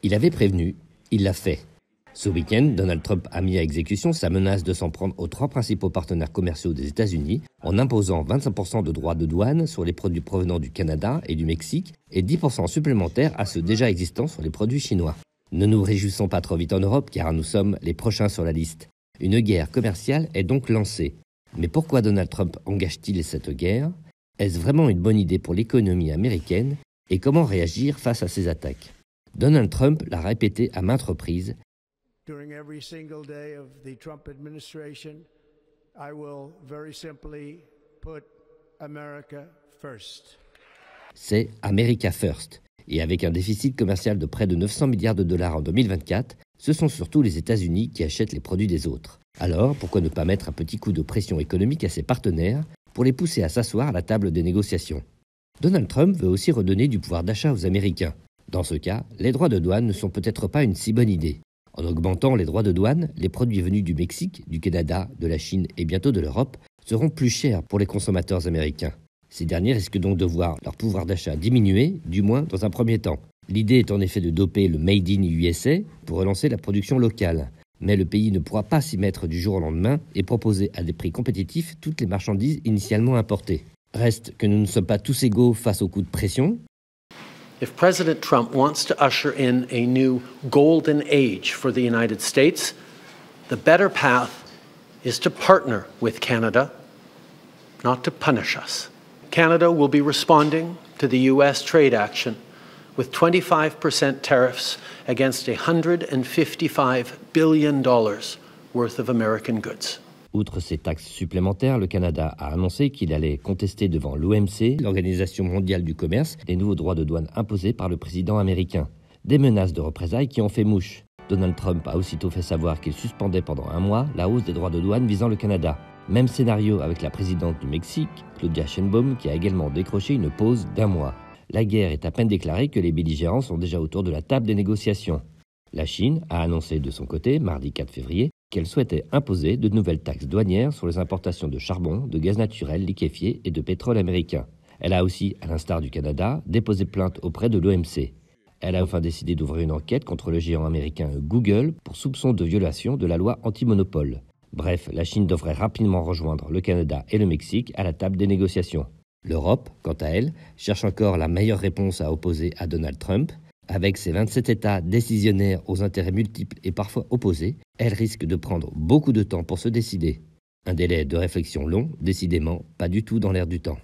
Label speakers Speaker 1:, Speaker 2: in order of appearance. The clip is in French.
Speaker 1: Il avait prévenu, il l'a fait. Ce week-end, Donald Trump a mis à exécution sa menace de s'en prendre aux 3 principaux partenaires commerciaux des États-Unis en imposant 25% de droits de douane sur les produits provenant du Canada et du Mexique et 10% supplémentaires à ceux déjà existants sur les produits chinois. Ne nous réjouissons pas trop vite en Europe car nous sommes les prochains sur la liste. Une guerre commerciale est donc lancée. Mais pourquoi Donald Trump engage-t-il cette guerre? Est-ce vraiment une bonne idée pour l'économie américaine? Et comment réagir face à ces attaques? Donald Trump l'a répété à maintes reprises.
Speaker 2: During every single day of the Trump administration, I will very simply put America first.
Speaker 1: C'est America First. Et avec un déficit commercial de près de 900 milliards de dollars en 2024, ce sont surtout les États-Unis qui achètent les produits des autres. Alors, pourquoi ne pas mettre un petit coup de pression économique à ses partenaires pour les pousser à s'asseoir à la table des négociations? Donald Trump veut aussi redonner du pouvoir d'achat aux Américains. Dans ce cas, les droits de douane ne sont peut-être pas une si bonne idée. En augmentant les droits de douane, les produits venus du Mexique, du Canada, de la Chine et bientôt de l'Europe seront plus chers pour les consommateurs américains. Ces derniers risquent donc de voir leur pouvoir d'achat diminuer, du moins dans un premier temps. L'idée est en effet de doper le Made in USA pour relancer la production locale. Mais le pays ne pourra pas s'y mettre du jour au lendemain et proposer à des prix compétitifs toutes les marchandises initialement importées. Reste que nous ne sommes pas tous égaux face aux coups de pression.
Speaker 3: If President Trump wants to usher in a new golden age for the United States, the better path is to partner with Canada, not to punish us. Canada will be responding to the U.S. trade action with 25% tariffs against $155 billion worth of American goods.
Speaker 1: Outre ces taxes supplémentaires, le Canada a annoncé qu'il allait contester devant l'OMC, l'Organisation mondiale du commerce, les nouveaux droits de douane imposés par le président américain. Des menaces de représailles qui ont fait mouche. Donald Trump a aussitôt fait savoir qu'il suspendait pendant 1 mois la hausse des droits de douane visant le Canada. Même scénario avec la présidente du Mexique, Claudia Sheinbaum, qui a également décroché une pause d'1 mois. La guerre est à peine déclarée que les belligérants sont déjà autour de la table des négociations. La Chine a annoncé de son côté, mardi 4 février, qu'elle souhaitait imposer de nouvelles taxes douanières sur les importations de charbon, de gaz naturel liquéfié et de pétrole américain. Elle a aussi, à l'instar du Canada, déposé plainte auprès de l'OMC. Elle a enfin décidé d'ouvrir une enquête contre le géant américain Google pour soupçon de violation de la loi anti-monopole. Bref, la Chine devrait rapidement rejoindre le Canada et le Mexique à la table des négociations. L'Europe, quant à elle, cherche encore la meilleure réponse à opposer à Donald Trump. Avec ses 27 États décisionnaires aux intérêts multiples et parfois opposés, elle risque de prendre beaucoup de temps pour se décider. Un délai de réflexion long, décidément pas du tout dans l'air du temps.